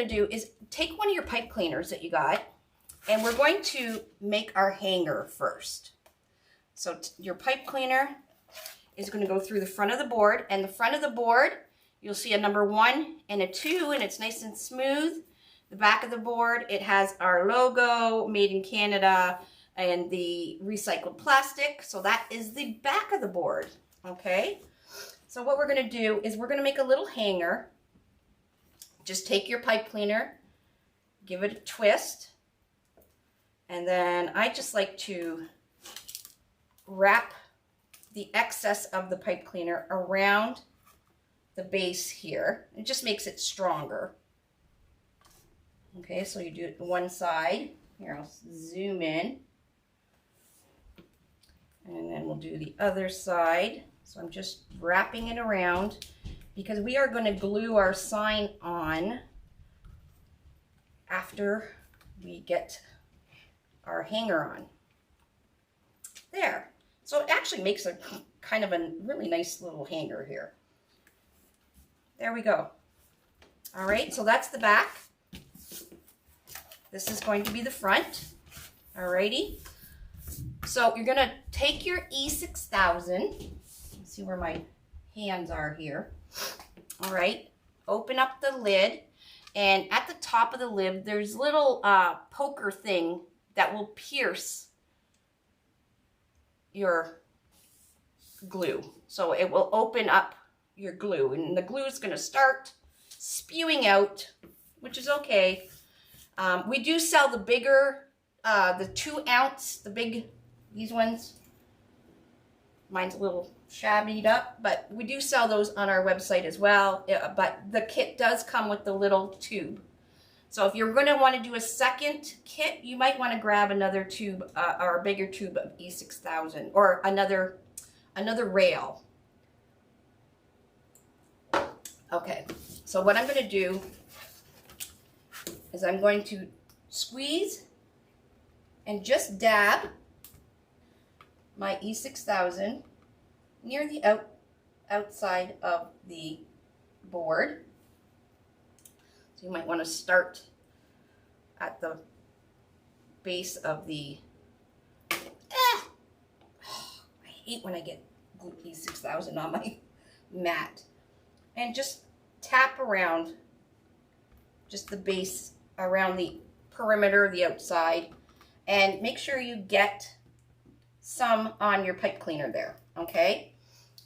going to do is take one of your pipe cleaners that you got, and we're going to make our hanger first. So your pipe cleaner is going to go through the front of the board, and the front of the board, you'll see a number 1 and a 2, and it's nice and smooth. The back of the board, it has our logo, Made in Canada, and the recycled plastic. So that is the back of the board, okay? So what we're going to do is we're going to make a little hanger. Just take your pipe cleaner, give it a twist, and then I just like to wrap the excess of the pipe cleaner around the base here. It just makes it stronger. Okay, so you do it one side. Here, I'll zoom in. And then we'll do the other side. So I'm just wrapping it around because we are going to glue our sign on after we get our hanger on. There. So it actually makes a kind of a really nice little hanger here. There we go. All right, so that's the back. This is going to be the front. All righty. So you're going to take your E6000. Let's see where my hands are here. All right. Open up the lid. And at the top of the lid, there's a little poker thing that will pierce your glue. So it will open up your glue. And the glue is going to start spewing out, which is okay. We do sell the bigger, the 2 ounce, the big, these ones. Mine's a little shabbied up, but we do sell those on our website as well. But the kit does come with the little tube. So if you're going to want to do a second kit, you might want to grab another tube or a bigger tube of E6000 or another rail. Okay, so what I'm going to do is I'm going to squeeze and just dab my E6000 near the outside of the board. So you might want to start at the base of the, I hate when I get E6000 on my mat. And just tap around just the base around the perimeter, the outside, and make sure you get some on your pipe cleaner there, okay?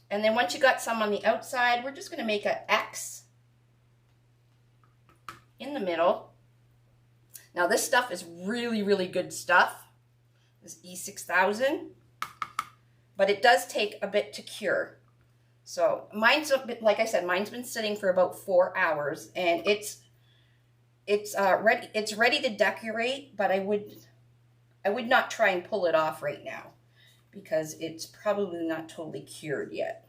And then once you got some on the outside, we're just going to make an X in the middle. Now this stuff is really, really good stuff, this E6000, but it does take a bit to cure. So mine's a bit, like I said, mine's been sitting for about 4 hours, and it's ready to decorate, but I would not try and pull it off right now because it's probably not totally cured yet.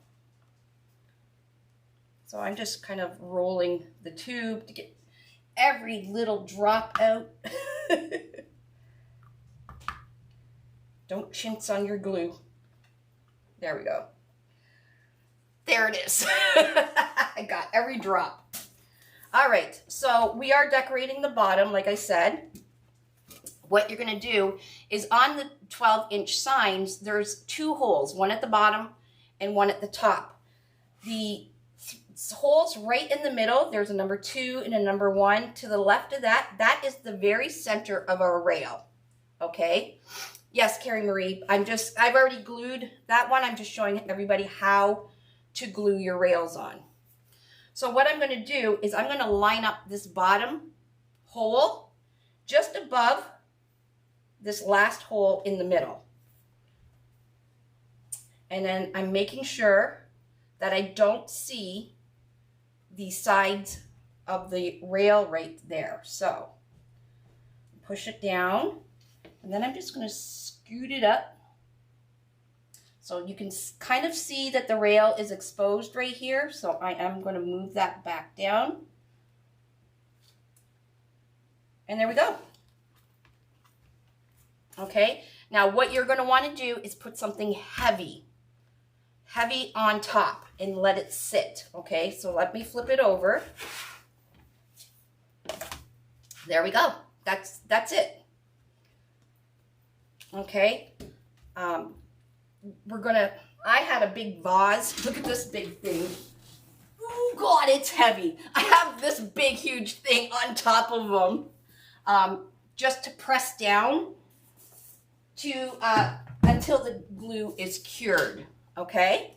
So I'm just kind of rolling the tube to get every little drop out. Don't chintz on your glue. There we go. There it is. I got every drop. All right, so we are decorating the bottom, like I said. What you're going to do is on the 12-inch signs, there's 2 holes, one at the bottom and one at the top. The holes right in the middle, there's a number 2 and a number 1. To the left of that, that is the very center of our rail, okay? Yes, Carrie Marie, I've already glued that one. I'm just showing everybody how to glue your rails on. So what I'm going to do is I'm going to line up this bottom hole just above this last hole in the middle. And then I'm making sure that I don't see the sides of the rail right there. So push it down, and then I'm just going to scoot it up. So you can kind of see that the rail is exposed right here. So I am going to move that back down. And there we go. Okay, now what you're going to want to do is put something heavy on top and let it sit. Okay, so let me flip it over. There we go. That's it. Okay. I had a big vase. Look at this big thing. Oh God, it's heavy. I have this big, huge thing on top of them, just to press down to until the glue is cured. Okay,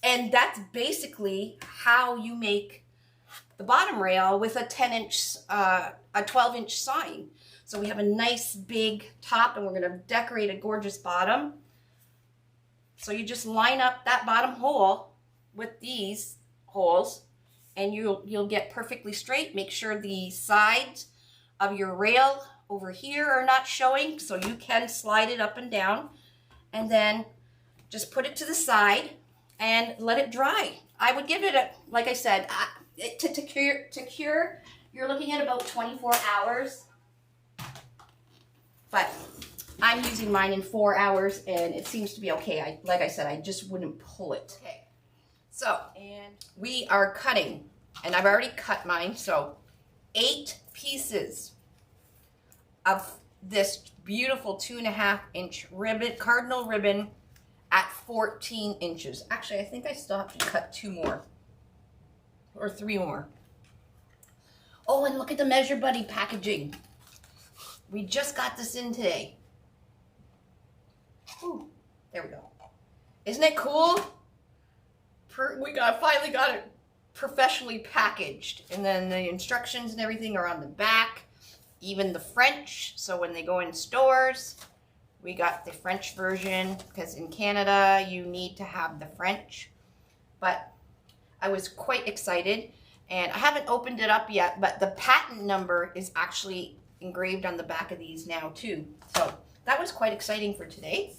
and that's basically how you make the bottom rail with a 12-inch sign. So we have a nice big top, and we're going to decorate a gorgeous bottom. So you just line up that bottom hole with these holes, and you'll get perfectly straight. Make sure the sides of your rail over here are not showing, so you can slide it up and down, and then just put it to the side and let it dry. I would give it like I said, to cure, you're looking at about 24 hours, but I'm using mine in 4 hours, and it seems to be okay. Like I said, I just wouldn't pull it. Okay, so, and we are cutting, and I've already cut mine, so 8 pieces of this beautiful 2.5-inch ribbon, cardinal ribbon at 14 inches. Actually, I think I still have to cut 2 more, or 3 more. Oh, and look at the Measure Buddy packaging. We just got this in today. Ooh, there we go. Isn't it cool? We finally got it professionally packaged, and then the instructions and everything are on the back, even the French. So when they go in stores, we got the French version, because in Canada you need to have the French. But I was quite excited, and I haven't opened it up yet, but the patent number is actually engraved on the back of these now too. So that was quite exciting for today.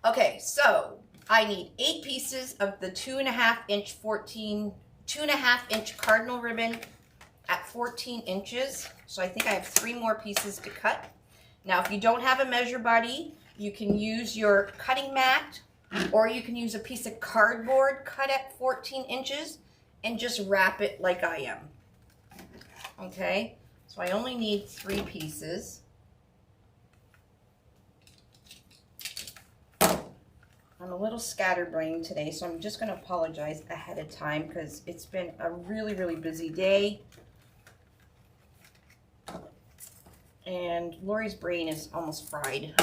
Okay, so I need 8 pieces of the 2.5-inch cardinal ribbon at 14 inches. So I think I have 3 more pieces to cut. Now, if you don't have a Measure Buddy, you can use your cutting mat, or you can use a piece of cardboard cut at 14 inches and just wrap it like I am. Okay, so I only need 3 pieces. I'm a little scatterbrained today, so I'm just going to apologize ahead of time because it's been a really, really busy day. And Lori's brain is almost fried.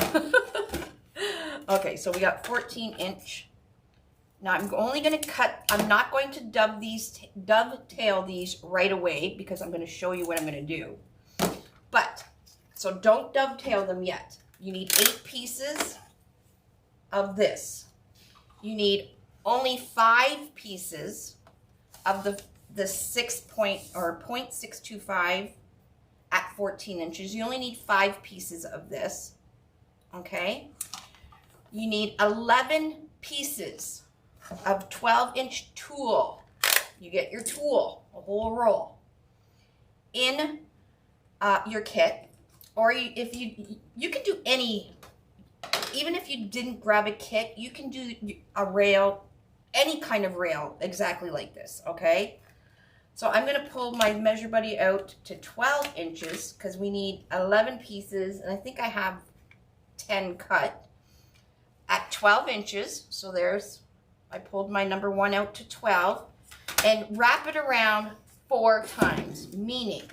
Okay, so we got 14-inch. Now I'm only going to cut, I'm not going to dovetail these right away because I'm going to show you what I'm going to do. But, so don't dovetail them yet. You need 8 pieces of this. You need only 5 pieces of the 0.625 at 14 inches. You only need 5 pieces of this. Okay? You need 11 pieces of 12-inch tulle. You get your tulle, a whole roll, in your kit. Or if you can do any. Even if you didn't grab a kit, you can do a rail, any kind of rail, exactly like this, okay? So I'm going to pull my Measure Buddy out to 12 inches because we need 11 pieces, and I think I have 10 cut at 12 inches. So I pulled my number 1 out to 12, and wrap it around 4 times, meaning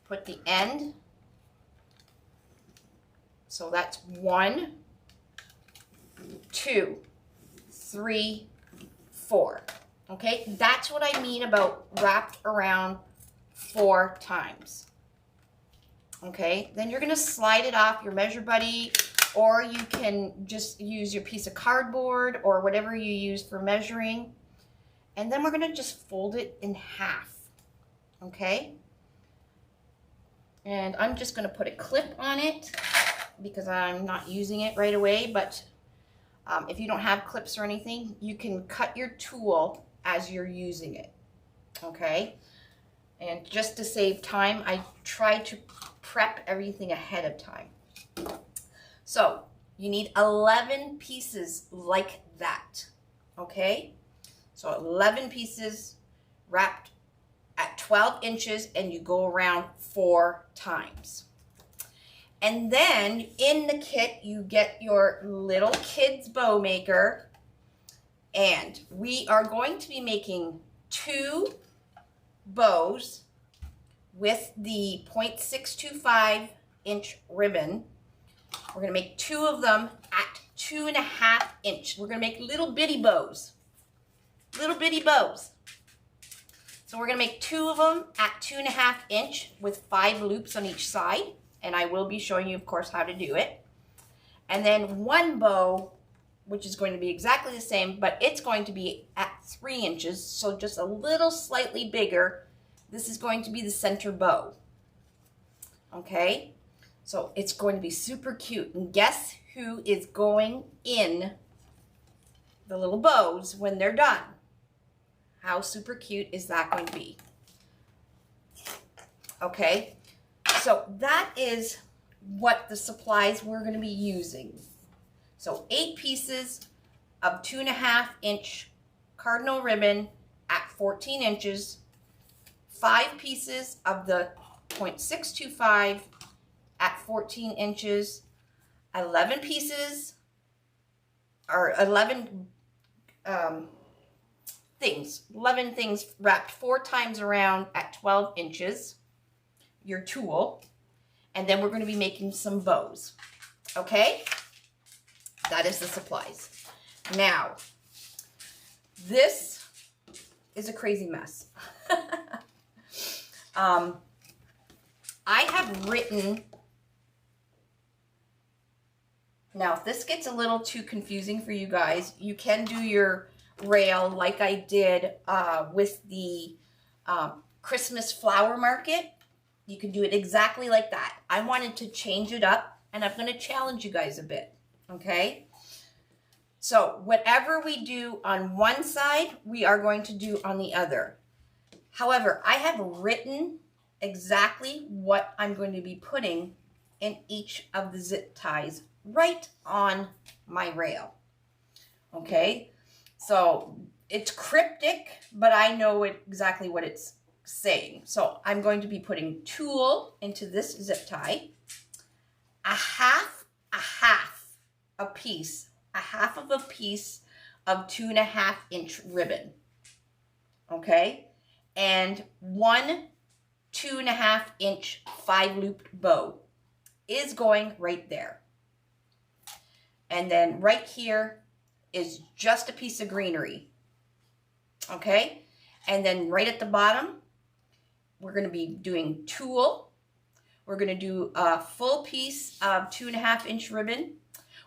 put the end. So that's 1, 2, 3, 4. Okay, that's what I mean about wrapped around 4 times. Okay, then you're going to slide it off your Measure Buddy, or you can just use your piece of cardboard or whatever you use for measuring. And then we're going to just fold it in half. Okay, and I'm just going to put a clip on it, because I'm not using it right away, but if you don't have clips or anything, you can cut your tulle as you're using it, okay? And just to save time, I try to prep everything ahead of time. So you need 11 pieces like that, okay? So 11 pieces wrapped at 12 inches and you go around 4 times. And then in the kit, you get your little kid's bow maker, and we are going to be making 2 bows with the 0.625 inch ribbon. We're going to make 2 of them at 2.5 inch. We're going to make little bitty bows. Little bitty bows. So we're going to make 2 of them at 2.5 inch with 5 loops on each side. And I will be showing you, of course, how to do it. And then 1 bow, which is going to be exactly the same, but it's going to be at 3 inches, so just a little slightly bigger. This is going to be the center bow. Okay? So it's going to be super cute. And guess who is going in the little bows when they're done? How super cute is that going to be? Okay? So that is what the supplies we're going to be using. So 8 pieces of 2.5 inch cardinal ribbon at 14 inches, 5 pieces of the 0.625 at 14 inches, 11 pieces, or 11 things wrapped 4 times around at 12 inches, your tulle, and then we're going to be making some bows. Okay? That is the supplies. Now, this is a crazy mess. I have written, now if this gets a little too confusing for you guys, you can do your rail like I did with the Christmas flower market. You can do it exactly like that. I wanted to change it up, and I'm going to challenge you guys a bit, okay? So whatever we do on one side, we are going to do on the other. However, I have written exactly what I'm going to be putting in each of the zip ties right on my rail, okay? So it's cryptic, but I know exactly what it's saying. So I'm going to be putting tulle into this zip tie, a half of a piece of 2.5 inch ribbon, okay, and 1 2.5 inch 5 looped bow is going right there. And then right here is just a piece of greenery, okay, and then right at the bottom we're going to be doing tulle. We're going to do a full piece of 2.5 inch ribbon.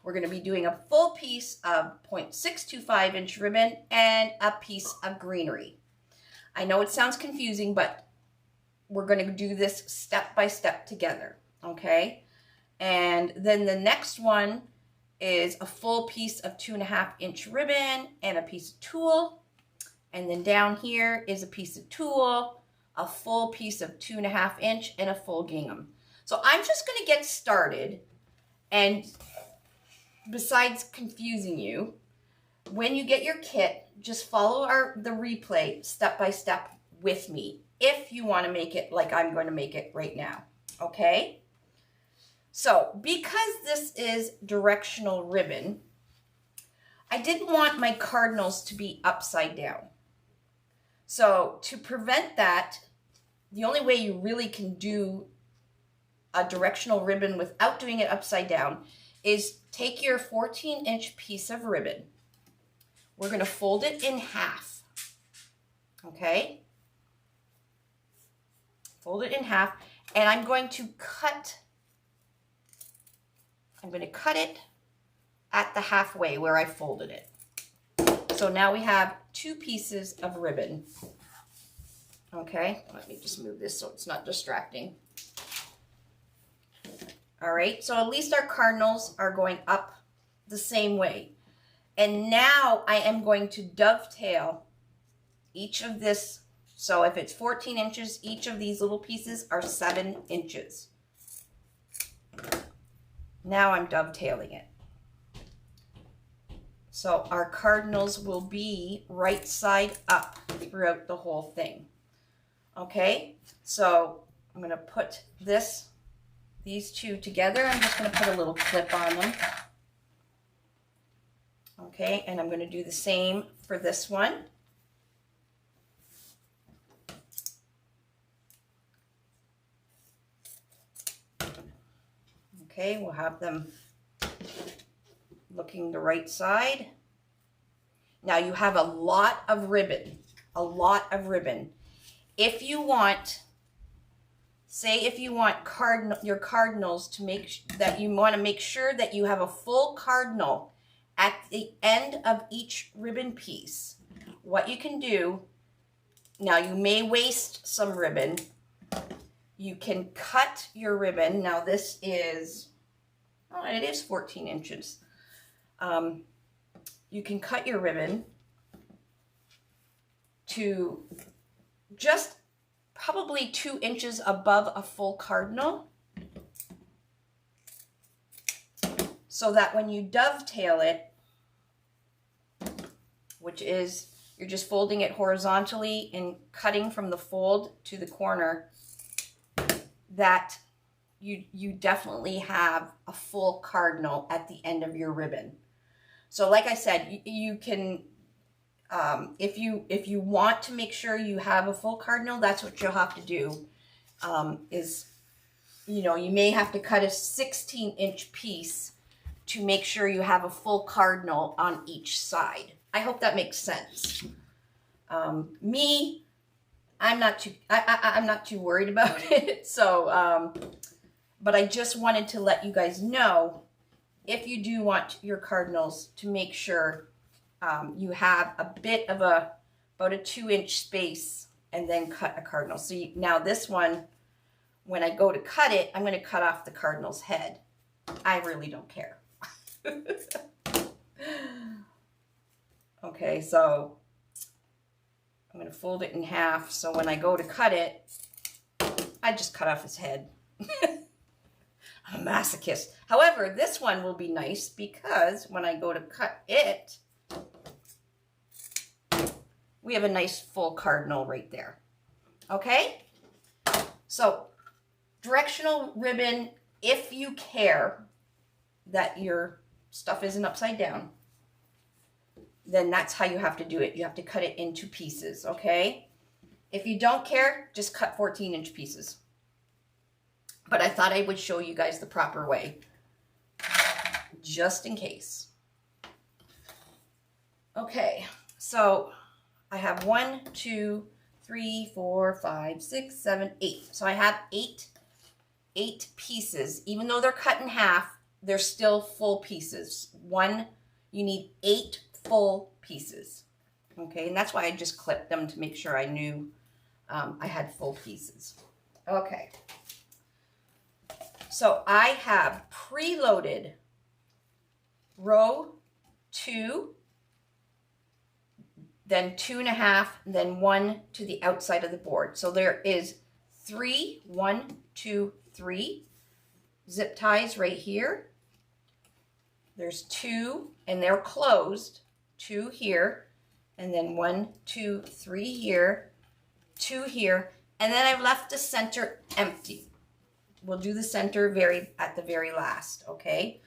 We're going to be doing a full piece of 0.625 inch ribbon and a piece of greenery. I know it sounds confusing, but we're going to do this step by step together, okay? And then the next one is a full piece of 2.5 inch ribbon and a piece of tulle. And then down here is a piece of tulle, a full piece of 2.5 inch, and a full gingham. So I'm just going to get started, and besides confusing you, when you get your kit, just follow the replay step by step with me if you want to make it like I'm going to make it right now, okay? So because this is directional ribbon, I didn't want my cardinals to be upside down. So to prevent that, the only way you really can do a directional ribbon without doing it upside down is take your 14 inch piece of ribbon. We're going to fold it in half, okay? Fold it in half, and I'm going to cut it at the halfway where I folded it. So now we have 2 pieces of ribbon. Okay, let me just move this so it's not distracting. All right, so at least our cardinals are going up the same way. And now I am going to dovetail each of this. So if it's 14 inches, each of these little pieces are 7 inches. Now I'm dovetailing it. So our cardinals will be right side up throughout the whole thing. Okay, so I'm going to put these two together. I'm just going to put a little clip on them. Okay, and I'm going to do the same for this one. Okay, we'll have them looking the right side. Now you have a lot of ribbon, a lot of ribbon. If you want, say if you want your cardinals to make that you want to make sure that you have a full cardinal at the end of each ribbon piece, what you can do, now you may waste some ribbon. You can cut your ribbon. Now this is, oh, it is 14 inches. You can cut your ribbon to just probably 2 inches above a full cardinal, so that when you dovetail it, which is you're just folding it horizontally and cutting from the fold to the corner, that you definitely have a full cardinal at the end of your ribbon. So like I said, you can, if you want to make sure you have a full cardinal, that's what you'll have to do. Is, you know, you may have to cut a 16-inch piece to make sure you have a full cardinal on each side. I hope that makes sense. I'm not too worried about it. So, but I just wanted to let you guys know, if you do want your cardinals, to make sure you have a bit of about a 2-inch space, and then cut a cardinal. So now this one, when I go to cut it, I'm going to cut off the cardinal's head. I really don't care. Okay, so I'm going to fold it in half, so when I go to cut it, I just cut off his head. I'm a masochist. However, this one will be nice because when I go to cut it, we have a nice full cardinal right there. Okay? So, directional ribbon, if you care that your stuff isn't upside down, then that's how you have to do it. You have to cut it into pieces, okay? If you don't care, just cut 14-inch pieces. But I thought I would show you guys the proper way, just in case. Okay, so I have 1, 2, 3, 4, 5, 6, 7, 8. So I have eight pieces. Even though they're cut in half, they're still full pieces. You need 8 full pieces. Okay, and that's why I just clipped them to make sure I knew I had full pieces. Okay. So I have preloaded row 2, then 2.5, then 1 to the outside of the board. So there is 3, 1, 2, 3 zip ties right here. There's 2, and they're closed, 2 here, and then 1, 2, 3 here, 2 here, and then I've left the center empty. We'll do the center at the very last, okay?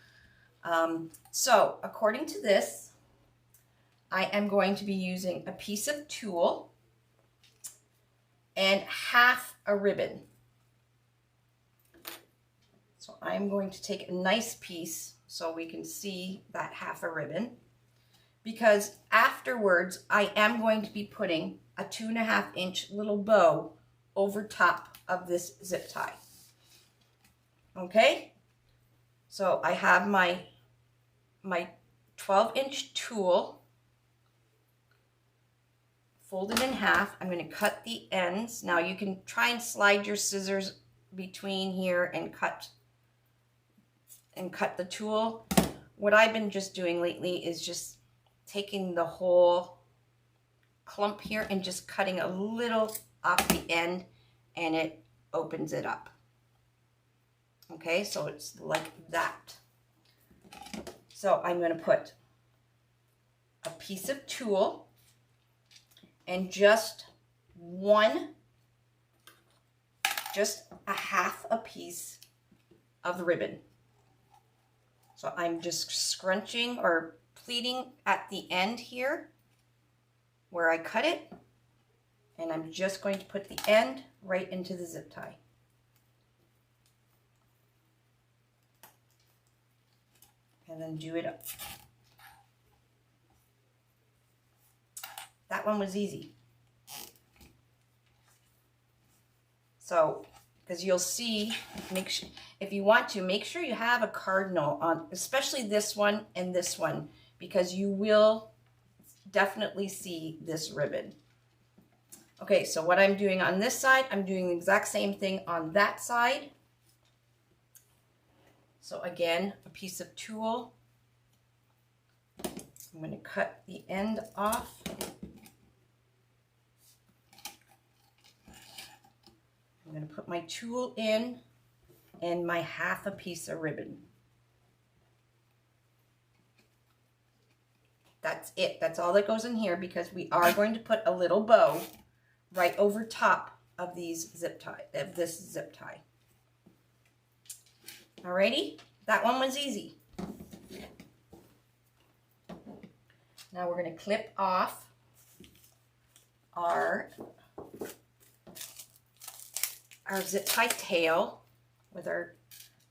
So according to this, I am going to be using a piece of tulle and half a ribbon. So I'm going to take a nice piece so we can see that half a ribbon, because afterwards I am going to be putting a 2.5-inch little bow over top of this zip tie. Okay, so I have my 12-inch tulle folded in half. I'm going to cut the ends. Now you can try and slide your scissors between here and cut the tulle. What I've been just doing lately is just taking the whole clump here and just cutting a little off the end, and it opens it up. Okay, so it's like that. So I'm going to put a piece of tulle and just one just a half a piece of ribbon. So I'm just scrunching or pleating at the end here where I cut it, and I'm just going to put the end right into the zip tie. And then do it up. That one was easy. So, because you'll see, make sure, if you want to, make sure you have a cardinal on, especially this one and this one, because you will definitely see this ribbon. Okay, so what I'm doing on this side, I'm doing the exact same thing on that side. So again, a piece of tulle. I'm going to cut the end off. I'm going to put my tulle in and my half a piece of ribbon. That's it. That's all that goes in here, because we are going to put a little bow right over top of these zip tie, of this zip tie. Alrighty, that one was easy. Now we're going to clip off our zip tie tail with our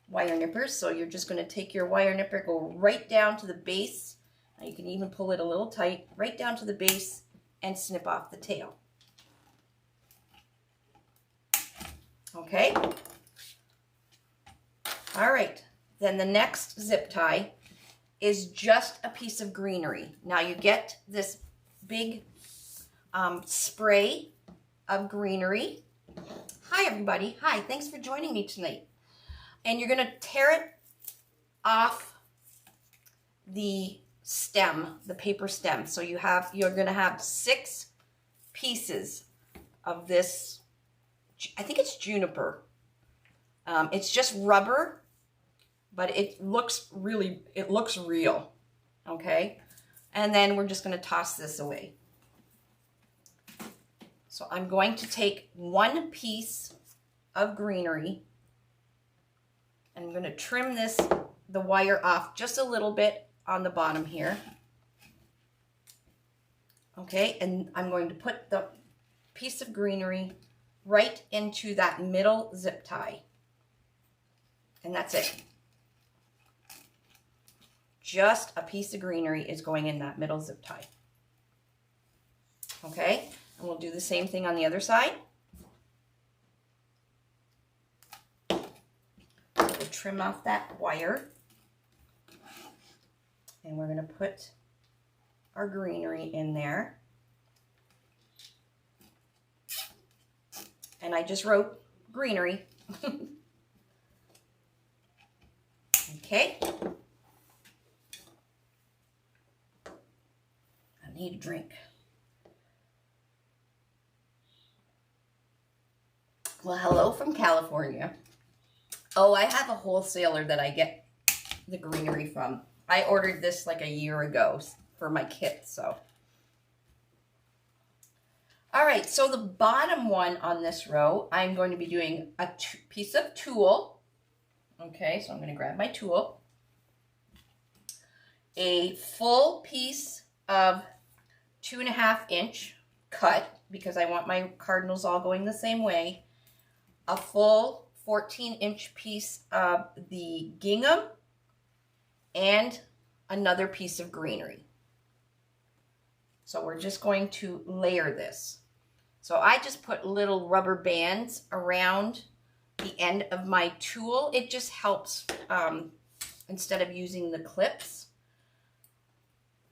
wire nippers. So you're just going to take your wire nipper, go right down to the base. Now you can even pull it a little tight, right down to the base, and snip off the tail. Okay. All right. Then the next zip tie is just a piece of greenery. Now you get this big spray of greenery. Hi everybody. Hi, thanks for joining me tonight. And you're going to tear it off the stem, the paper stem. So you're going to have 6 pieces of this. I think it's juniper. It's just rubber, but it looks real. Okay? And then we're just going to toss this away. So I'm going to take 1 piece of greenery, and I'm going to trim the wire off just a little bit on the bottom here. Okay, and I'm going to put the piece of greenery right into that middle zip tie. And that's it. Just a piece of greenery is going in that middle zip tie. Okay, and we'll do the same thing on the other side. We'll trim off that wire. And we're going to put our greenery in there. And I just wrote greenery. Okay. I need a drink. Well, hello from California. Oh, I have a wholesaler that I get the greenery from. I ordered this like a year ago for my kit, so. All right, so the bottom one on this row, I'm going to be doing a piece of tulle. Okay, so I'm going to grab my tulle. A full piece of 2.5 inch cut, because I want my cardinals all going the same way. A full 14-inch piece of the gingham, and another piece of greenery. So we're just going to layer this. So I just put little rubber bands around the end of my tulle. It just helps instead of using the clips.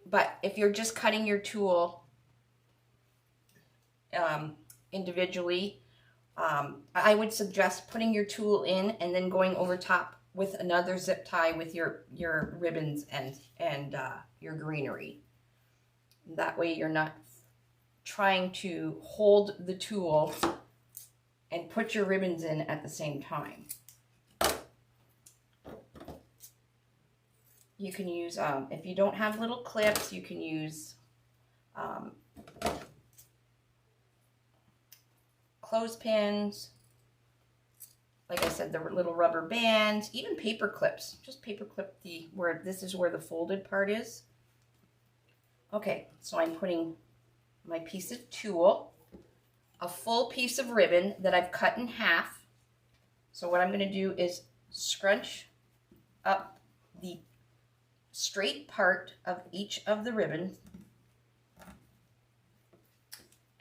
But if you're just cutting your tulle individually, I would suggest putting your tulle in and then going over top with another zip tie with your ribbons and your greenery. That way you're not trying to hold the tulle and put your ribbons in at the same time. You can use, if you don't have little clips, you can use clothespins, like I said, the little rubber bands, even paper clips. Just paper clip this is where the folded part is. Okay, so I'm putting my piece of tulle, a full piece of ribbon that I've cut in half. So what I'm going to do is scrunch up the straight part of each of the ribbons.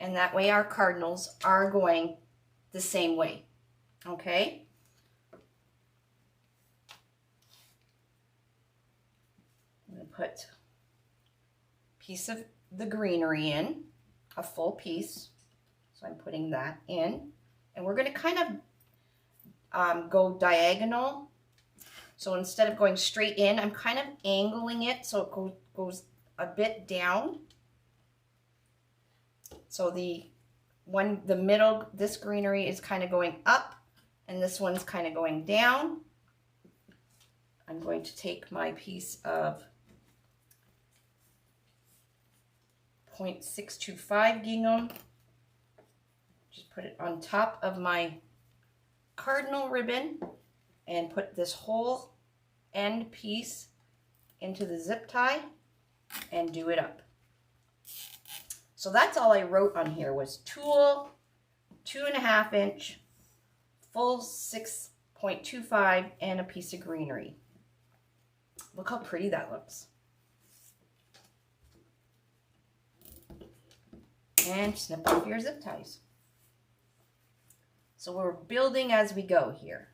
And that way our cardinals are going the same way. Okay? I'm going to put a piece of the greenery in, a full piece. So I'm putting that in. And we're going to kind of go diagonal. So instead of going straight in, I'm kind of angling it so it goes a bit down. So the middle, this greenery is kind of going up, and this one's kind of going down. I'm going to take my piece of 0.625 gingham, just put it on top of my cardinal ribbon, and put this whole end piece into the zip tie and do it up. So that's all I wrote on here was tulle, 2.5 inch, full 6.25, and a piece of greenery. Look how pretty that looks. And snip off your zip ties. So we're building as we go here.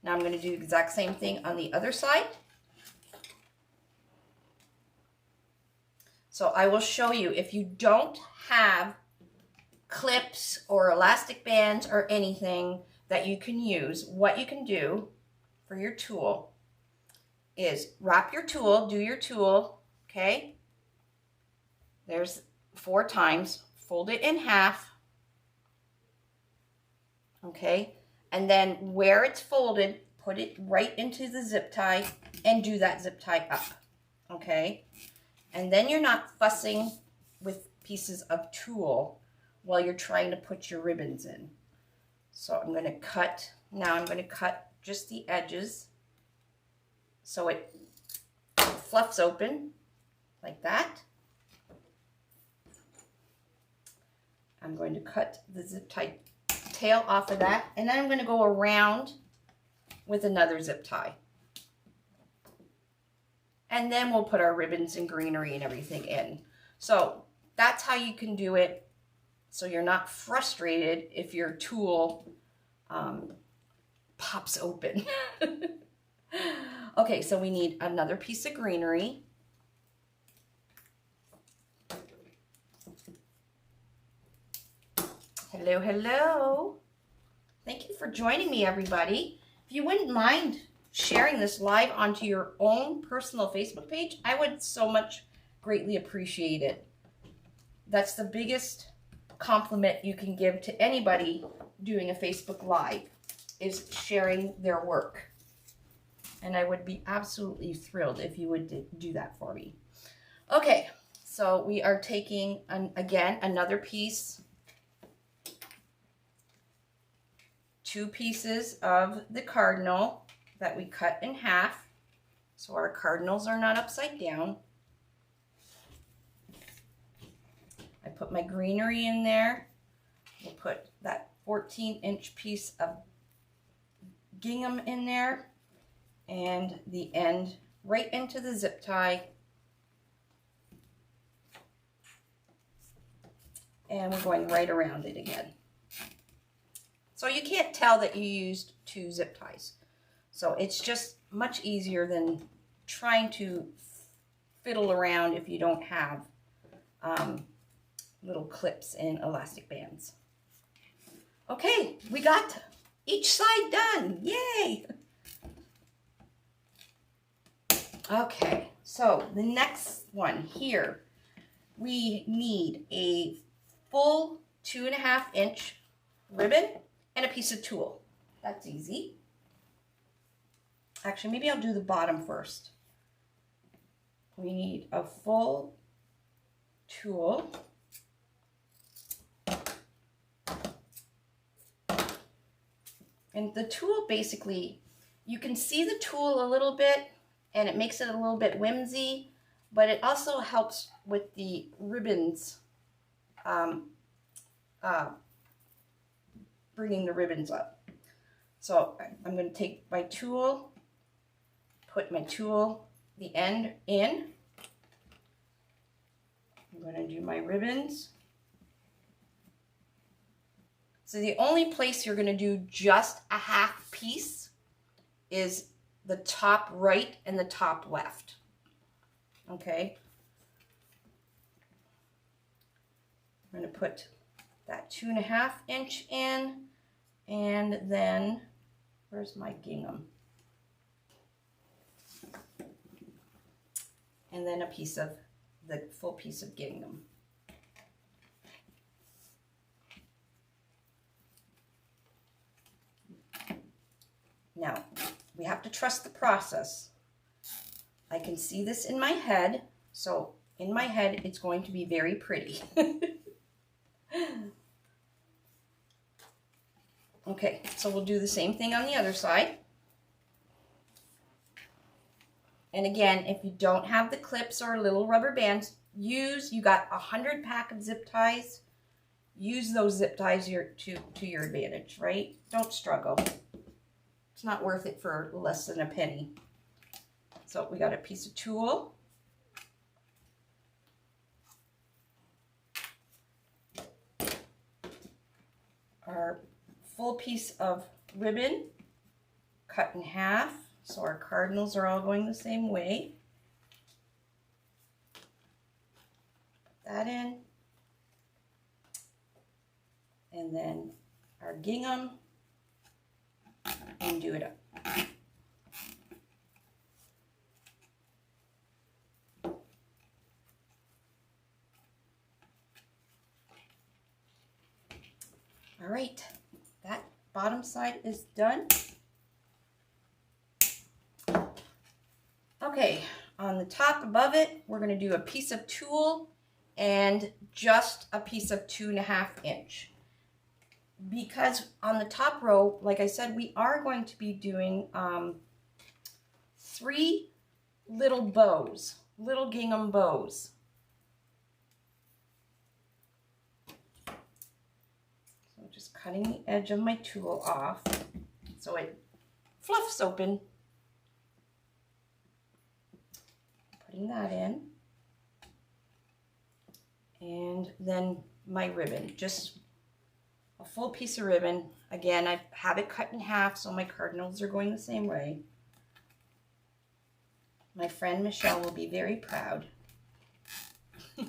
Now I'm going to do the exact same thing on the other side. So I will show you, if you don't have clips or elastic bands or anything that you can use, what you can do for your tulle is wrap your tulle, do your tulle, okay? There's 4 times, fold it in half, okay? And then where it's folded, put it right into the zip tie and do that zip tie up, okay? And then you're not fussing with pieces of tulle while you're trying to put your ribbons in. So I'm going to cut, now I'm going to cut just the edges so it fluffs open like that. I'm going to cut the zip tie tail off of that, and then I'm going to go around with another zip tie. And then we'll put our ribbons and greenery and everything in. So that's how you can do it, so you're not frustrated if your tulle pops open. Okay, so we need another piece of greenery. Hello, hello. Thank you for joining me, everybody. If you wouldn't mind sharing this live onto your own personal Facebook page, I would so much greatly appreciate it. That's the biggest compliment you can give to anybody doing a Facebook Live, is sharing their work. And I would be absolutely thrilled if you would do that for me. Okay, so we are taking, again, another piece, 2 pieces of the cardinal that we cut in half, so our cardinals are not upside down. I put my greenery in there. We'll put that 14-inch piece of gingham in there, and the end right into the zip tie. And we're going right around it again. So you can't tell that you used 2 zip ties. So it's just much easier than trying to fiddle around if you don't have little clips and elastic bands. Okay, we got each side done. Yay! Okay, so the next one here, we need a full 2.5-inch ribbon and a piece of tulle. That's easy. Actually, maybe I'll do the bottom first. We need a full tulle And the tulle basically, you can see the tulle a little bit and it makes it a little bit whimsy, but it also helps with the ribbons, bringing the ribbons up. So I'm going to take my tulle, put my tulle, the end in. I'm going to do my ribbons. So the only place you're going to do just a half piece is the top right and the top left. Okay. I'm going to put that 2.5 inch in, and then where's my gingham? And then a piece of the full piece of gingham. Now, we have to trust the process. I can see this in my head, so in my head it's going to be very pretty. Okay, so we'll do the same thing on the other side. And again, if you don't have the clips or little rubber bands, you got 100 pack of zip ties. Use those zip ties to your advantage, right? Don't struggle. It's not worth it for less than a penny. So we got a piece of tulle. Our full piece of ribbon cut in half. So our cardinals are all going the same way. Put that in. And then our gingham, and do it up. All right, that bottom side is done. Okay, on the top above it, we're going to do a piece of tulle and just a piece of 2.5 inch. Because on the top row, like I said, we are going to be doing 3 little bows, little gingham bows. So just cutting the edge of my tulle off so it fluffs open. Putting that in. And then my ribbon, just a full piece of ribbon. Again, I have it cut in half, so my cardinals are going the same way. My friend Michelle will be very proud. All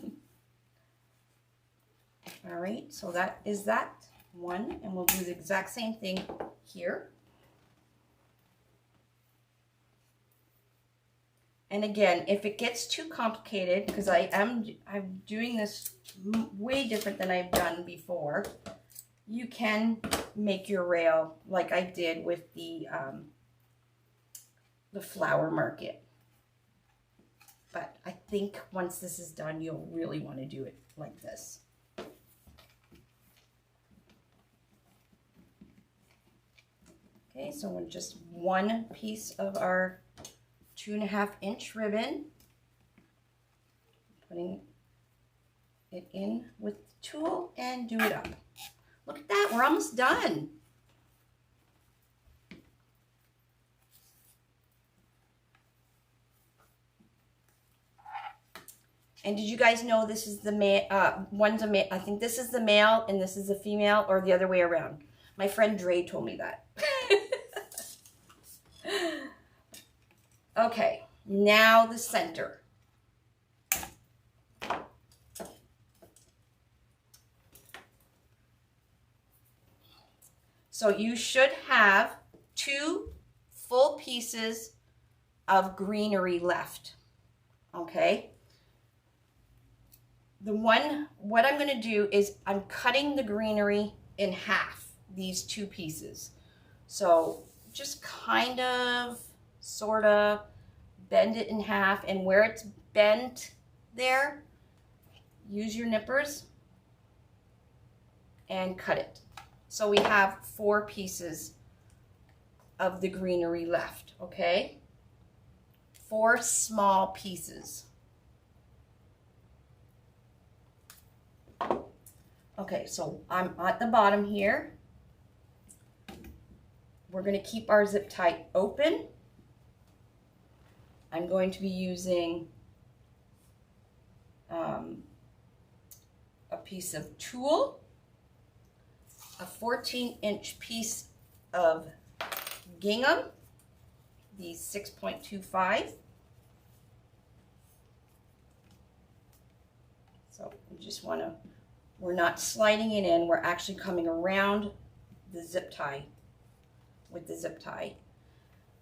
right, so that is that one, and we'll do the exact same thing here. And again, if it gets too complicated, because I'm doing this way different than I've done before, you can make your rail like I did with the flower market. But I think once this is done, you'll really want to do it like this. Okay, so with just one piece of our 2.5 inch ribbon, putting it in with the tulle and do it up. Look at that, we're almost done. And did you guys know this is the male, one's a male, I think this is the male and this is the female, or the other way around. My friend Dre told me that. Okay, now the center. So you should have 2 full pieces of greenery left, okay? What I'm going to do is I'm cutting the greenery in half, these 2 pieces. So just kind of, sort of bend it in half, and where it's bent there, use your nippers and cut it. So we have 4 pieces of the greenery left, okay? 4 small pieces. Okay, so I'm at the bottom here. We're going to keep our zip tie open. I'm going to be using a piece of tulle, a 14-inch piece of gingham, the 6.25. So we just want to, we're not sliding it in, we're actually coming around the zip tie with the zip tie.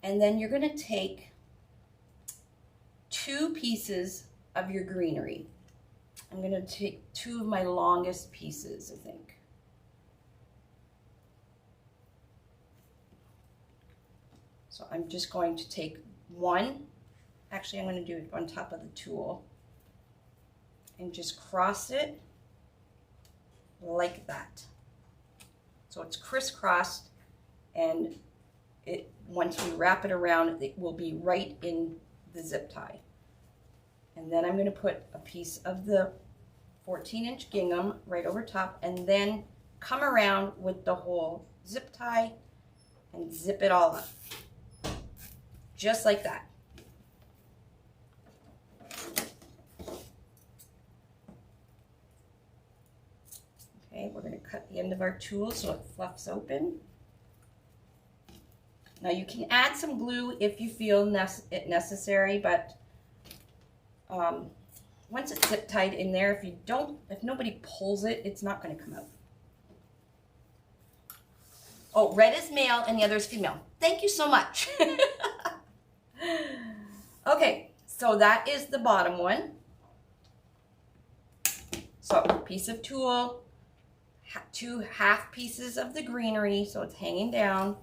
And then you're going to take 2 pieces of your greenery. I'm going to take 2 of my longest pieces, I think. So I'm just going to take 1, actually I'm going to do it on top of the tulle, and just cross it like that. So it's crisscrossed, and it, once we wrap it around, it will be right in the zip tie. And then I'm going to put a piece of the 14-inch gingham right over top, and then come around with the whole zip tie and zip it all up. Just like that. Okay, we're going to cut the end of our tulle so it fluffs open. Now you can add some glue if you feel it necessary, but once it's zip tied in there, if nobody pulls it, it's not going to come out. Oh, red is male and the other is female. Thank you so much. Okay, so that is the bottom one. So piece of tulle, 2 half pieces of the greenery, so it's hanging down,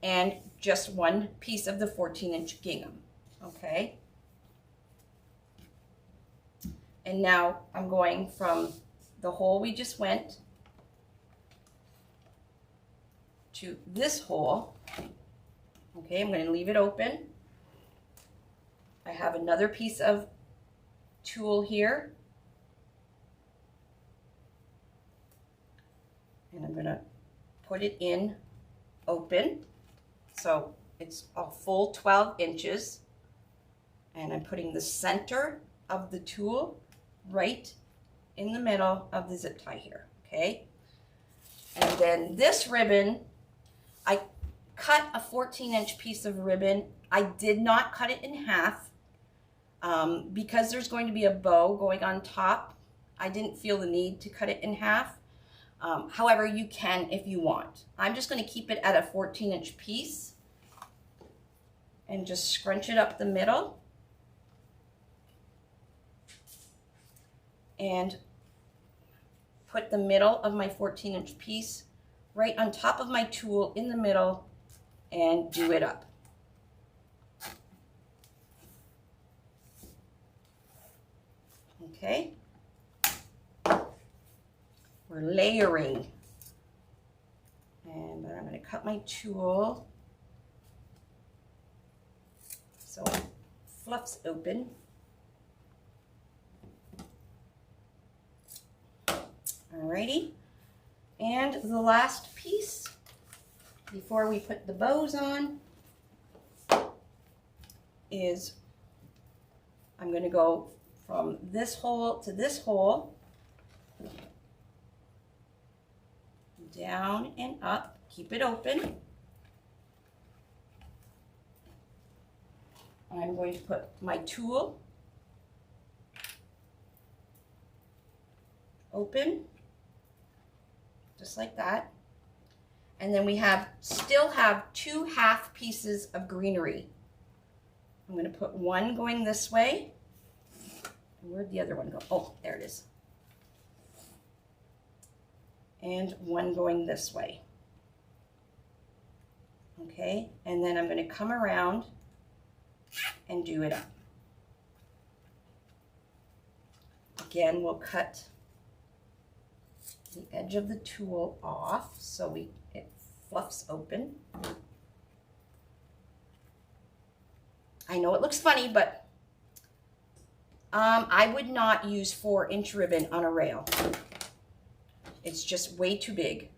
and just 1 piece of the 14-inch gingham, okay? And now I'm going from the hole we just went to this hole. Okay, I'm going to leave it open. I have another piece of tulle here. And I'm going to put it in open. So it's a full 12 inches. And I'm putting the center of the tulle right in the middle of the zip tie here, okay? And then this ribbon, I cut a 14-inch piece of ribbon. I did not cut it in half because there's going to be a bow going on top. I didn't feel the need to cut it in half. However, you can if you want. I'm just going to keep it at a 14-inch piece and just scrunch it up the middle. And put the middle of my 14-inch piece right on top of my tulle in the middle and do it up. Okay. We're layering. And then I'm going to cut my tulle so it fluffs open. Alrighty, and the last piece before we put the bows on is I'm going to go from this hole to this hole, down and up, keep it open. I'm going to put my tulle open. Just like that. And then we still have 2 half pieces of greenery. I'm going to put one going this way. Where'd the other one go? Oh, there it is. And one going this way. Okay, and then I'm going to come around and do it up. Again, we'll cut the edge of the tulle off so it fluffs open. I know it looks funny, but I would not use 4-inch ribbon on a rail. It's just way too big.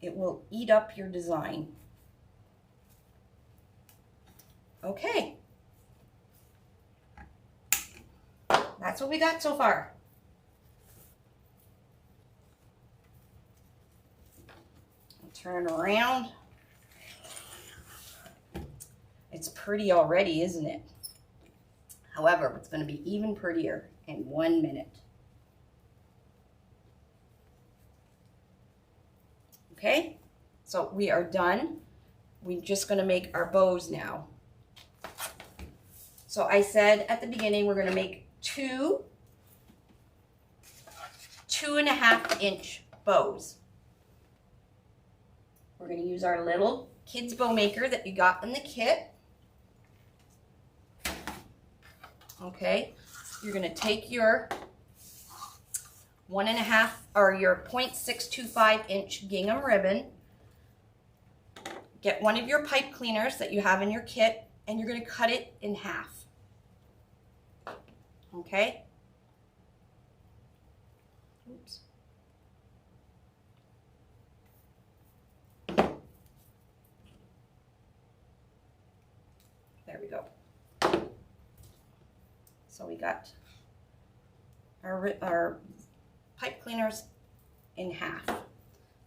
It will eat up your design. Okay. That's what we got so far. I'll turn it around. It's pretty already, isn't it? However, it's going to be even prettier in 1 minute. Okay, so we are done. We're just going to make our bows now. So I said at the beginning we're going to make 2 2.5-inch bows. We're going to use our little kids bow maker that you got in the kit. Okay, you're going to take your 1.5 or your 0.625-inch gingham ribbon. Get one of your pipe cleaners that you have in your kit, and you're going to cut it in half. Okay? Oops. There we go. So we got our pipe cleaners in half.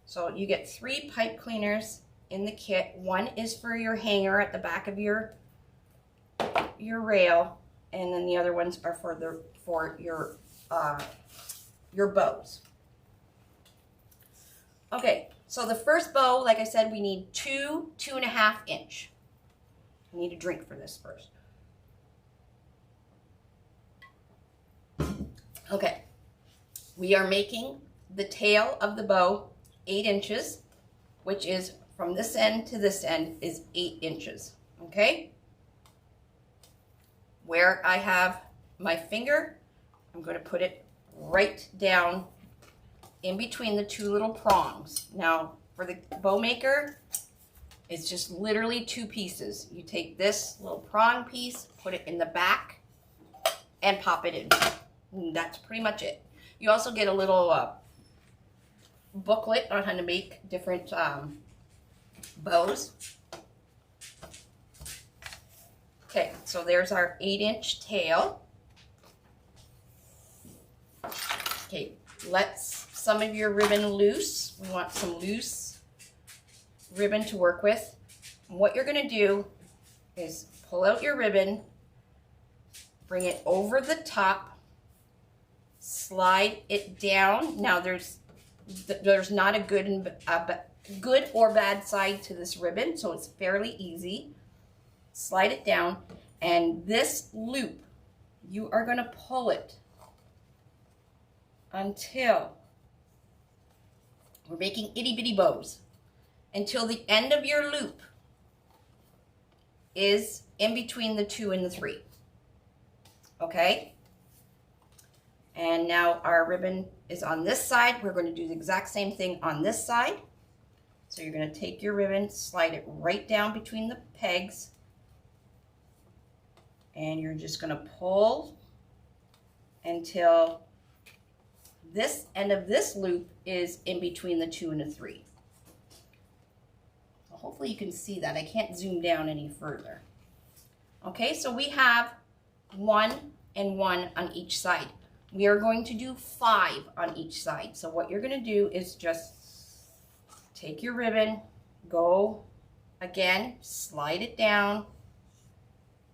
So you get 3 pipe cleaners in the kit. One is for your hanger at the back of your rail, and then the other ones are for your bows. Okay, so the first bow, like I said, we need 2 2.5-inch. I need a drink for this first. Okay, we are making the tail of the bow 8 inches, which is from this end to this end is 8 inches, okay? Where I have my finger, I'm going to put it right down in between the 2 little prongs. Now, for the bow maker, it's just literally 2 pieces. You take this little prong piece, put it in the back, and pop it in. And that's pretty much it. You also get a little booklet on how to make different bows. Okay, so there's our 8-inch tail. Okay, let some of your ribbon loose. We want some loose ribbon to work with. And what you're going to do is pull out your ribbon, bring it over the top, slide it down. Now there's not a good or bad side to this ribbon, so it's fairly easy. Slide it down, and this loop, you are going to pull it until we're making itty bitty bows, until the end of your loop is in between the 2 and the 3. Okay? And now our ribbon is on this side. We're going to do the exact same thing on this side. So you're going to take your ribbon, slide it right down between the pegs, and you're just going to pull until this end of this loop is in between the 2 and the 3. So hopefully you can see that. I can't zoom down any further. Okay, so we have 1 and 1 on each side. We are going to do 5 on each side. So what you're going to do is just take your ribbon, go again, slide it down,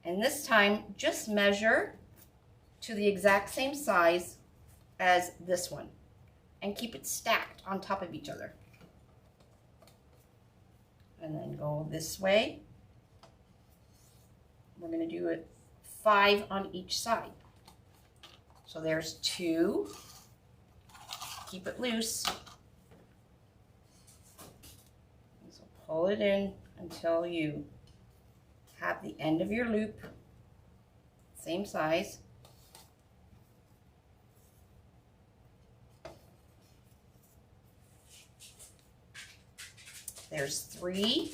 and this time just measure to the exact same size as this one and keep it stacked on top of each other. And then go this way. We're going to do it 5 on each side. So there's 2. Keep it loose. So pull it in until you have the end of your loop, same size. There's 3.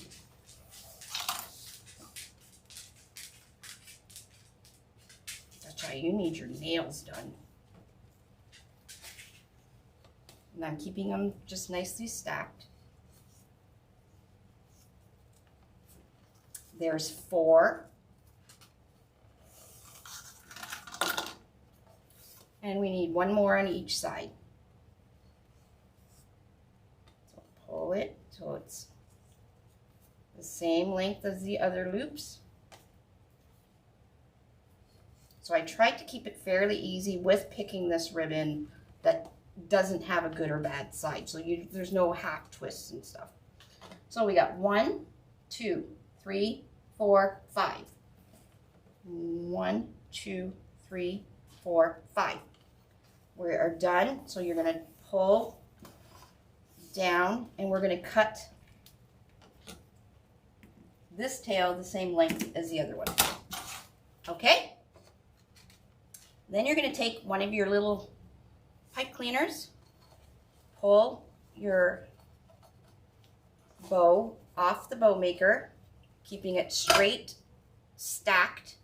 That's why you need your nails done. And I'm keeping them just nicely stacked. There's 4. And we need 1 more on each side. So pull it so it's the same length as the other loops. So I tried to keep it fairly easy with picking this ribbon that doesn't have a good or bad side. So there's no half twists and stuff. So we got 1, 2, 3, 4, 5. 1, 2, 3, 4, 5. We are done. So you're going to pull down and we're going to cut this tail the same length as the other one. Okay? Then you're going to take one of your little pipe cleaners, pull your bow off the bow maker, keeping it straight, stacked,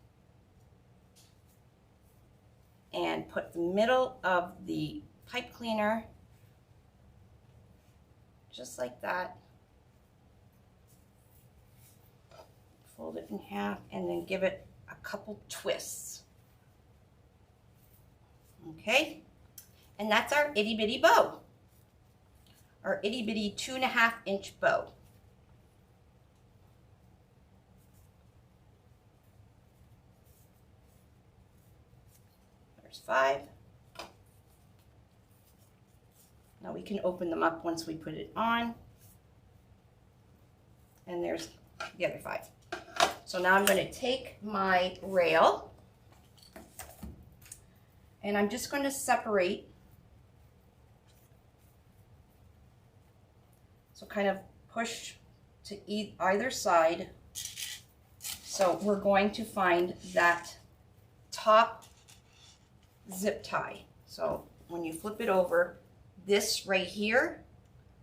and put the middle of the pipe cleaner just like that. Fold it in half and then give it a couple twists. Okay, and that's our itty bitty bow, our itty bitty 2.5 inch bow. There's 5. Now we can open them up once we put it on. And there's the other 5. So now I'm going to take my rail and I'm just going to separate. So kind of push to either side. So we're going to find that top zip tie. So when you flip it over, this right here,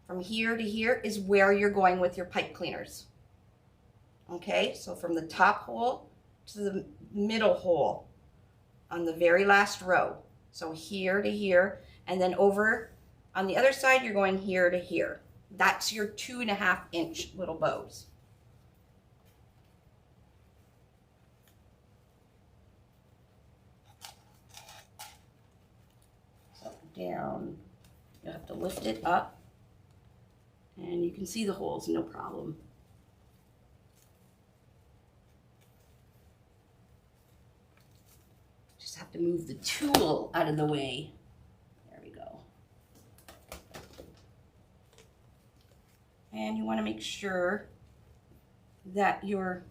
from here to here, is where you're going with your pipe cleaners. Okay, so from the top hole to the middle hole on the very last row. So here to here, and then over on the other side, you're going here to here. That's your 2.5 inch little bows. So down, you have to lift it up, and you can see the holes, no problem. Just have to move the tool out of the way. There we go. And you want to make sure that your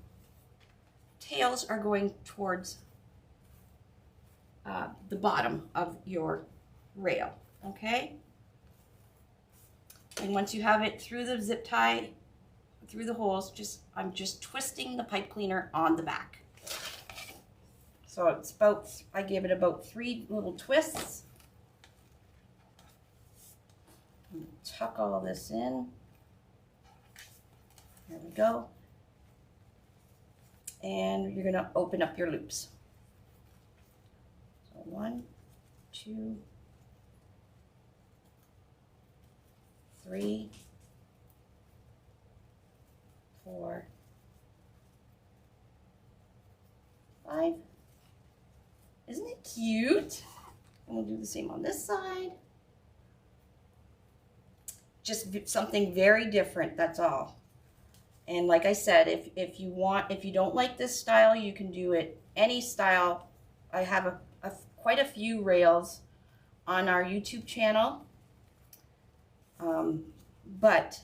tails are going towards the bottom of your rail, okay? And once you have it through the zip tie, through the holes, I'm just twisting the pipe cleaner on the back. So it's about, I gave it about 3 little twists. Tuck all this in. There we go. And you're gonna open up your loops. So 1, 2, 3, 4, 5. Isn't it cute? And we'll do the same on this side. Just something very different, that's all. And like I said, if you don't like this style, you can do it any style. I have quite a few rails on our YouTube channel. But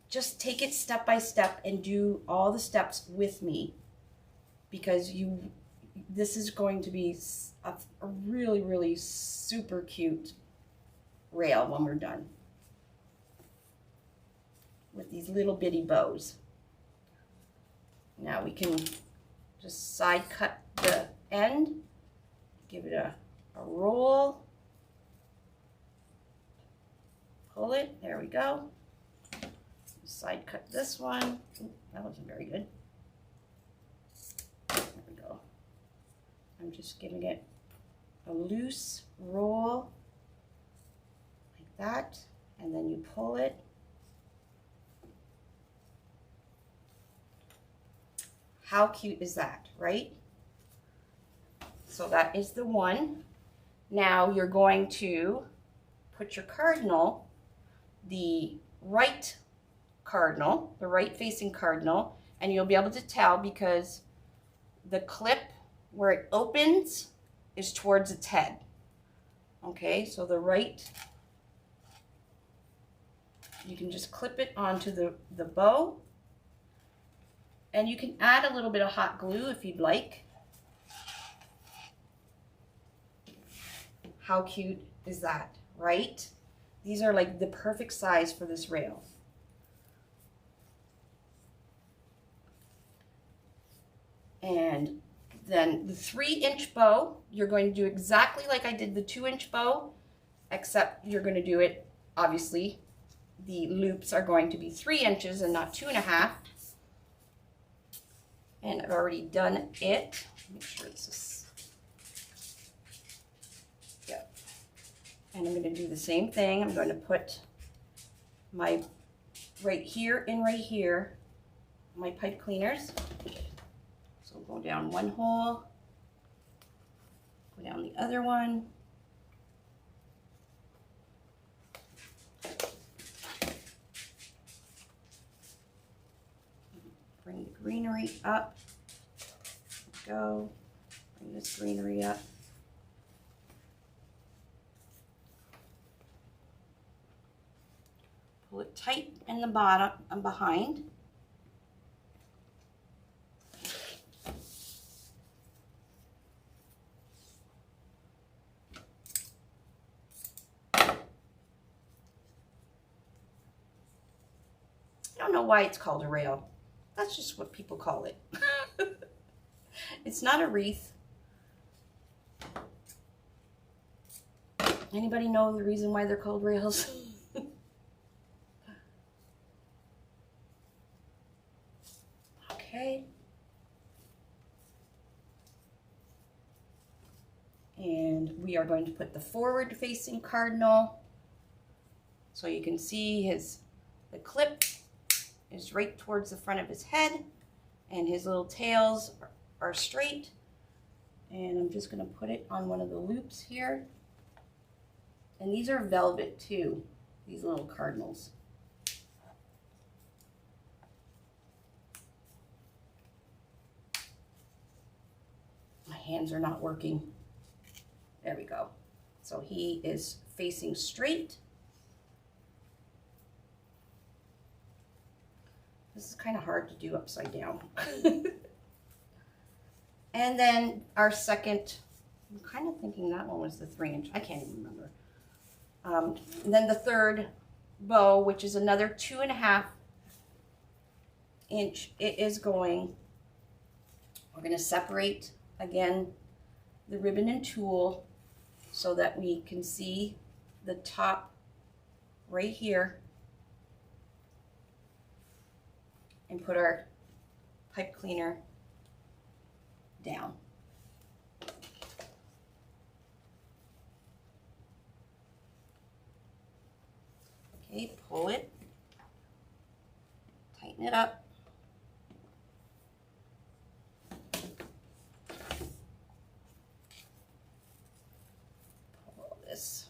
just take it step by step and do all the steps with me, because this is going to be a really, really super cute rail when we're done with these little bitty bows. Now we can just side cut the end, give it a roll, pull it, there we go. Side cut this one. Ooh, that wasn't very good. There we go. I'm just giving it a loose roll like that, and then you pull it. How cute is that, right? So that is the one. Now you're going to put your cardinal, the right cardinal, the right facing cardinal, and you'll be able to tell because the clip where it opens is towards its head. Okay, so the right, you can just clip it onto the bow, and you can add a little bit of hot glue if you'd like. How cute is that, right? These are like the perfect size for this rail. And then the 3-inch bow, you're going to do exactly like I did the 2-inch bow, except you're going to do it, obviously, the loops are going to be 3 inches and not 2.5. And I've already done it. Make sure it's this. Yeah. And I'm going to do the same thing. I'm going to put my right here and right here, my pipe cleaners. So go down one hole, go down the other one. Bring the greenery up. Go. Bring this greenery up. Pull it tight in the bottom and behind. I don't know why it's called a rail. That's just what people call it. It's not a wreath. Anybody know the reason why they're called rails? Okay. And we are going to put the forward facing cardinal. So you can see the clip is right towards the front of his head, and his little tails are straight. And I'm just going to put it on one of the loops here. And these are velvet too, these little cardinals. My hands are not working. There we go. So he is facing straight. This is kind of hard to do upside down. And then our second, I'm kind of thinking that one was the 3-inch. I can't even remember. And then the third bow, which is another 2.5 inch. It is going, we're going to separate again the ribbon and tulle so that we can see the top right here. And put our pipe cleaner down. Okay, pull it, tighten it up. Pull all this.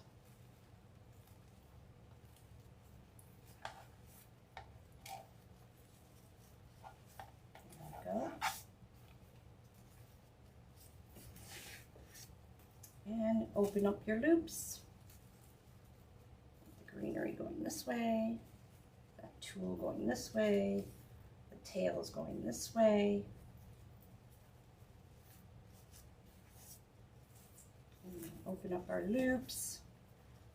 And open up your loops. The greenery going this way, that tulle going this way, the tail is going this way. And open up our loops.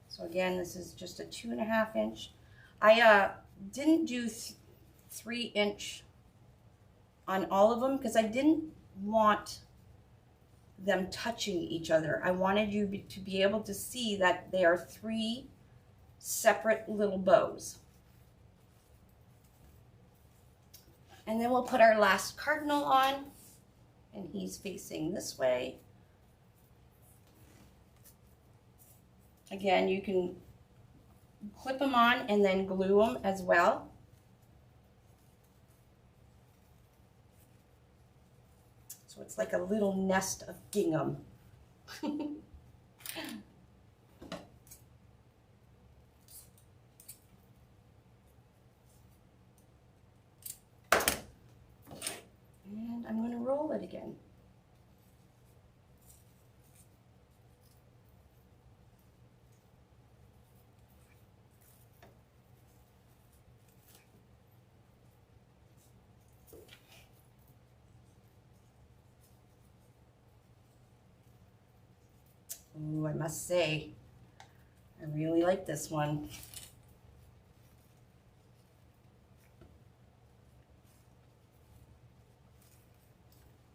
So again, this is just a 2.5 inch. I didn't do 3-inch on all of them because I didn't want them touching each other. I wanted you to be able to see that they are 3 separate little bows. And then we'll put our last cardinal on, and he's facing this way. Again, you can clip them on and then glue them as well. So it's like a little nest of gingham. And I'm going to roll it again. Ooh, I must say, I really like this one.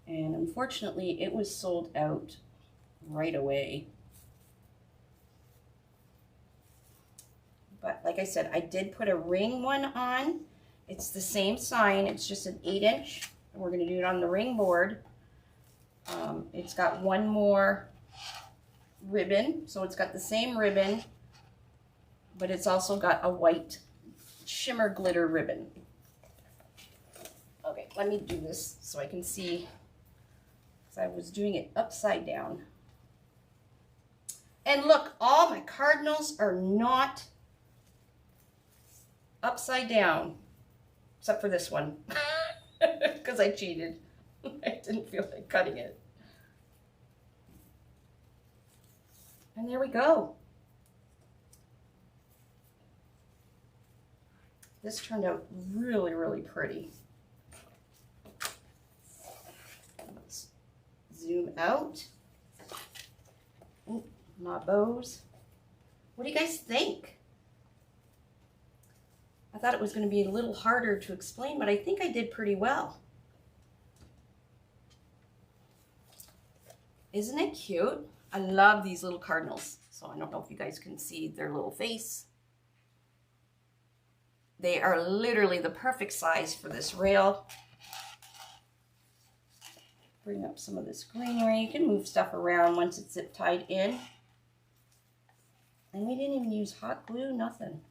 And unfortunately, it was sold out right away. But like I said, I did put a ring one on. It's the same sign, it's just an 8-inch. And we're gonna do it on the ring board. It's got one more ribbon, so it's got the same ribbon, but it's also got a white shimmer glitter ribbon. Okay, let me do this so I can see, because I was doing it upside down. And look, all my cardinals are not upside down, except for this one, because I cheated. I didn't feel like cutting it. And there we go. This turned out really, really pretty. Let's zoom out. Ooh, my bows. What do you guys think? I thought it was going to be a little harder to explain, but I think I did pretty well. Isn't it cute? I love these little cardinals. So I don't know if you guys can see their little face. They are literally the perfect size for this rail. Bring up some of this greenery. You can move stuff around once it's zip tied in. And we didn't even use hot glue, nothing.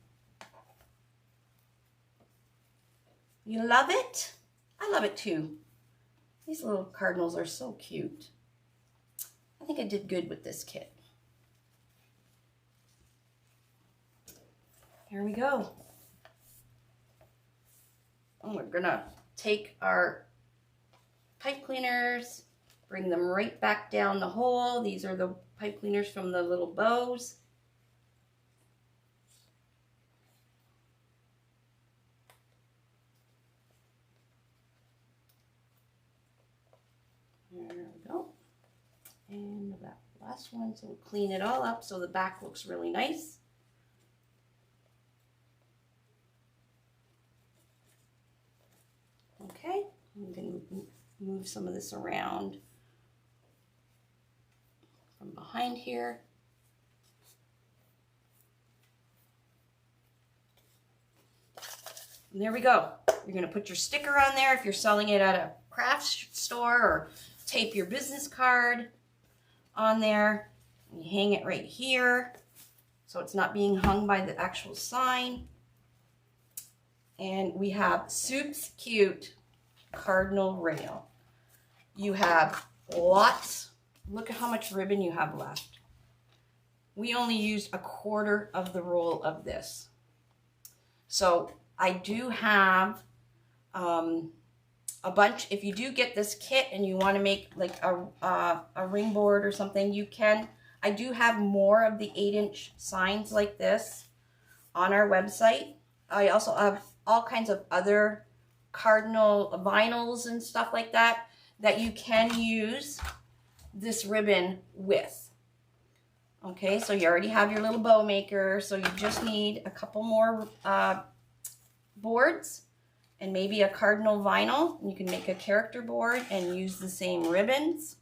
You love it? I love it too. These little cardinals are so cute. I think I did good with this kit. Here we go. And we're gonna take our pipe cleaners, bring them right back down the hole. These are the pipe cleaners from the little bows. There we go. And that last one, so we'll clean it all up so the back looks really nice. Okay, I'm going to move some of this around from behind here. And there we go. You're going to put your sticker on there if you're selling it at a craft store, or tape your business card on there. You hang it right here so it's not being hung by the actual sign. And we have Soup's Cute Cardinal Rail. You have lots. Look at how much ribbon you have left. We only used a quarter of the roll of this. So I do have a bunch. If you do get this kit and you want to make like a ring board or something, you can. I do have more of the 8-inch signs like this on our website. I also have all kinds of other cardinal vinyls and stuff like that that you can use this ribbon with. Okay, so you already have your little bow maker, so you just need a couple more boards and maybe a cardinal vinyl. You can make a character board and use the same ribbons.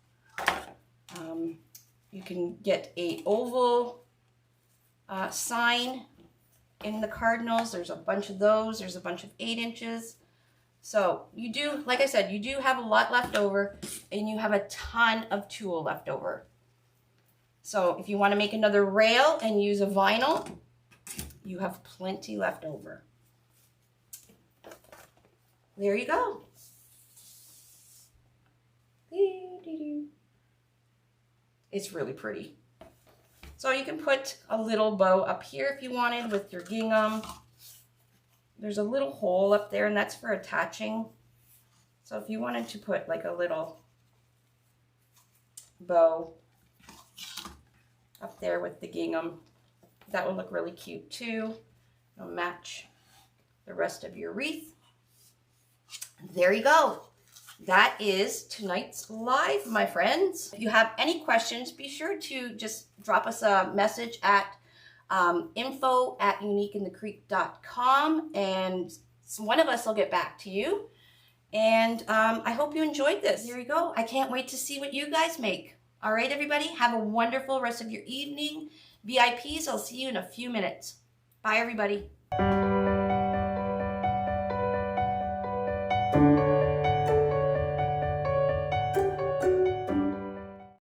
You can get a oval sign in the cardinals. There's a bunch of those. There's a bunch of 8 inches. So you do, like I said, you do have a lot left over, and you have a ton of tulle left over. So if you want to make another rail and use a vinyl, you have plenty left over. There you go. It's really pretty. So you can put a little bow up here if you wanted with your gingham. There's a little hole up there, and that's for attaching. So if you wanted to put like a little bow up there with the gingham, that would look really cute too. It'll match the rest of your wreath. There you go. That is tonight's live, my friends. If you have any questions, be sure to just drop us a message at info@uniqueinthecreek.com, and one of us will get back to you. And I hope you enjoyed this. Here you go. I can't wait to see what you guys make. All right, everybody, have a wonderful rest of your evening. VIPs, I'll see you in a few minutes. Bye, everybody.